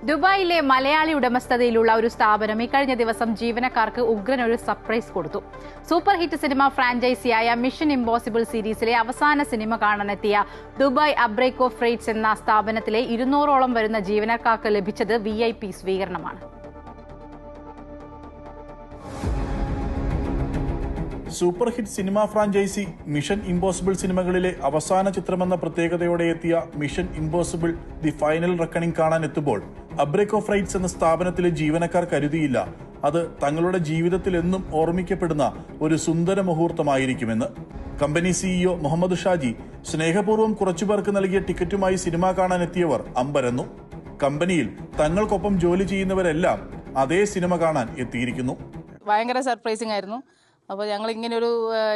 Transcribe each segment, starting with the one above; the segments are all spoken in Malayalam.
ദുബായിലെ മലയാളി ഉടമസ്ഥതയിലുള്ള ഒരു സ്ഥാപനം ഇക്കഴിഞ്ഞ ദിവസം ജീവനക്കാർക്ക് ഉഗ്രനൊരു സർപ്രൈസ് കൊടുത്തു. സൂപ്പർ ഹിറ്റ് സിനിമ ഫ്രാഞ്ചൈസിയായ മിഷൻ ഇംപോസിബിൾ സീരീസിലെ അവസാന സിനിമ കാണാനെത്തിയ ദുബായ് അബ്രേക്കോ ഫ്രൈറ്റ്സ് എന്ന സ്ഥാപനത്തിലെ 200ഓളം വരുന്ന ജീവനക്കാർക്ക് ലഭിച്ചത് VIP സ്വീകരണമാണ്. സൂപ്പർ ഹിറ്റ് സിനിമ ഫ്രാഞ്ചൈസി മിഷൻ ഇംപോസിബിൾ സിനിമകളിലെ അവസാന ചിത്രമെന്ന പ്രത്യേകതയോടെ എത്തിയ Mission Impossible the final reckoning കാണാനെത്തുമ്പോൾ അബ്രേക്കോ ഫ്രൈറ്റ്സ് എന്ന സ്ഥാപനത്തിലെ ജീവനക്കാർ കരുതിയില്ല അത് തങ്ങളുടെ ജീവിതത്തിൽ എന്നും ഓർമ്മിക്കപ്പെടുന്ന ഒരു സുന്ദര മുഹൂർത്തമായിരിക്കുമെന്ന്. കമ്പനി CEO മുഹമ്മദ് ഷാജി സ്നേഹപൂർവ്വം കുറച്ചുപേർക്ക് നൽകിയ ടിക്കറ്റുമായി സിനിമ കാണാനെത്തിയവർ അമ്പരന്നു. കമ്പനിയിൽ തങ്ങൾക്കൊപ്പം ജോലി ചെയ്യുന്നവരെല്ലാം അതേ സിനിമ കാണാൻ എത്തിയിരിക്കുന്നു. ഭയങ്കര സർപ്രൈസിംഗ് ആയിരുന്നു. അപ്പോൾ ഞങ്ങൾ ഇങ്ങനെയൊരു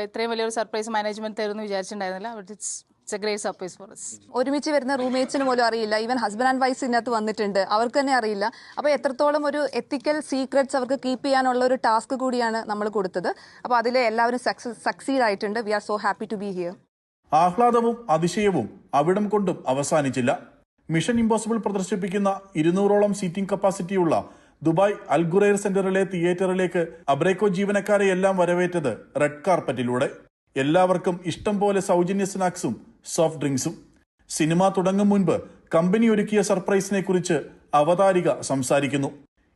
ഇത്രയും വലിയൊരു സർപ്രൈസ് മാനേജ്മെന്റ് തരുമെന്ന് വിചാരിച്ചിട്ടുണ്ടായിരുന്നില്ല. But it's a great surprise for us. ഒരുമിച്ച് വരുന്ന റൂംമേറ്റ്സിന് പോലും അറിയില്ല. ഈവൻ ഹസ്ബൻഡ് ആൻഡ് വൈഫ് ഇതിനകത്ത് വന്നിട്ടുണ്ട്, അവർക്ക് തന്നെ അറിയില്ല. അപ്പോൾ എത്രത്തോളം ഒരു എത്തിക്കൽ സീക്രറ്റ്സ് അവർക്ക് കീപ്പ് ചെയ്യാനുള്ള ഒരു ടാസ്ക് കൂടിയാണ് നമ്മൾ കൊടുത്തത്. അപ്പോൾ അതിൽ എല്ലാവരും സക്സീഡ് ആയിട്ടുണ്ട്. We are so happy to be here. ആഹ്ലാദവും അതിശയവും അവിടം കൊണ്ടും അവസാനിച്ചില്ല. മിഷൻ ഇംപോസിബിൾ പ്രദർശിപ്പിക്കുന്ന 200ഓളം സീറ്റിംഗ് കപ്പാസിറ്റിയുള്ള ദുബായ് അൽഗുറൈർ സെന്ററിലെ തിയേറ്ററിലേക്ക് അബ്രേക്കോ ജീവനക്കാരെയെല്ലാം വരവേറ്റത് റെഡ് കാർപ്പറ്റിലൂടെ. എല്ലാവർക്കും ഇഷ്ടം പോലെ സൗജന്യ സ്നാക്സും സോഫ്റ്റ് ഡ്രിങ്ക്സും. സിനിമ തുടങ്ങും മുൻപ് കമ്പനി ഒരുക്കിയ സർപ്രൈസിനെ കുറിച്ച് അവതാരിക സംസാരിക്കുന്നു.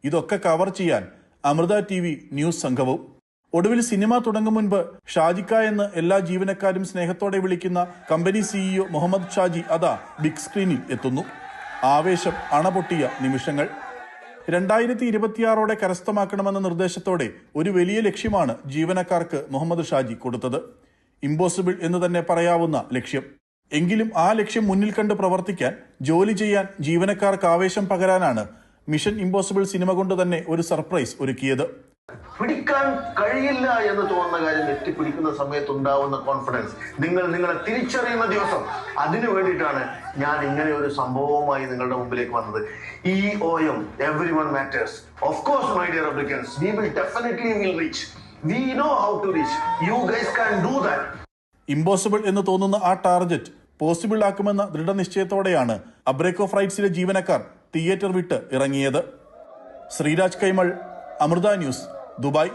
ഇതൊക്കെ കവർ ചെയ്യാൻ അമൃത TV ന്യൂസ് സംഘവും. ഒടുവിൽ സിനിമ തുടങ്ങും മുൻപ് ഷാജിക്ക എന്ന് എല്ലാ ജീവനക്കാരും സ്നേഹത്തോടെ വിളിക്കുന്ന കമ്പനി CEO മുഹമ്മദ് ഷാജി അതാ ബിഗ് സ്ക്രീനിൽ എത്തുന്നു. ആവേശം അണപൊട്ടിയ നിമിഷങ്ങൾ. 2026 കരസ്ഥമാക്കണമെന്ന നിർദ്ദേശത്തോടെ ഒരു വലിയ ലക്ഷ്യമാണ് ജീവനക്കാർക്ക് മുഹമ്മദ് ഷാജി കൊടുത്തത്. ഇമ്പോസിബിൾ എന്ന് തന്നെ പറയാവുന്ന ലക്ഷ്യം. എങ്കിലും ആ ലക്ഷ്യം മുന്നിൽ കണ്ട് പ്രവർത്തിക്കാൻ, ജോലി ചെയ്യാൻ ജീവനക്കാർക്ക് ആവേശം പകരാനാണ് മിഷൻ ഇമ്പോസിബിൾ സിനിമ കൊണ്ട് തന്നെ ഒരു സർപ്രൈസ് ഒരുക്കിയത്. പിടിക്കാൻ കഴിയില്ല എന്ന് തോന്നുന്ന കാര്യം എത്തിപ്പിടിക്കുന്ന സമയത്തുണ്ടാവുന്ന കോൺഫിഡൻസ്, നിങ്ങളെ തിരിച്ചറിയുന്ന ദിവസം, അതിനു വേണ്ടിയിട്ടാണ് ഞാൻ ഇങ്ങനെ ഒരു സംഭവവുമായി നിങ്ങളുടെ മുമ്പിലേക്ക് വന്നത്. EOM, everyone matters. Of course, my dear applicants, we will definitely reach. We know how to reach. You guys can do that. Impossible എന്ന് തോന്നുന്ന ആ ടാർഗറ്റ് പോസിബിൾ ആക്കുമെന്ന ദൃഢനിശ്ചയത്തോടെയാണ് അബ്രേക്കോ ഫ്രൈറ്റ്സിലെ ജീവനക്കാർ തിയേറ്റർ വിട്ട് ഇറങ്ങിയത്. Sreeraj Kaimal, Amrita news, Dubai.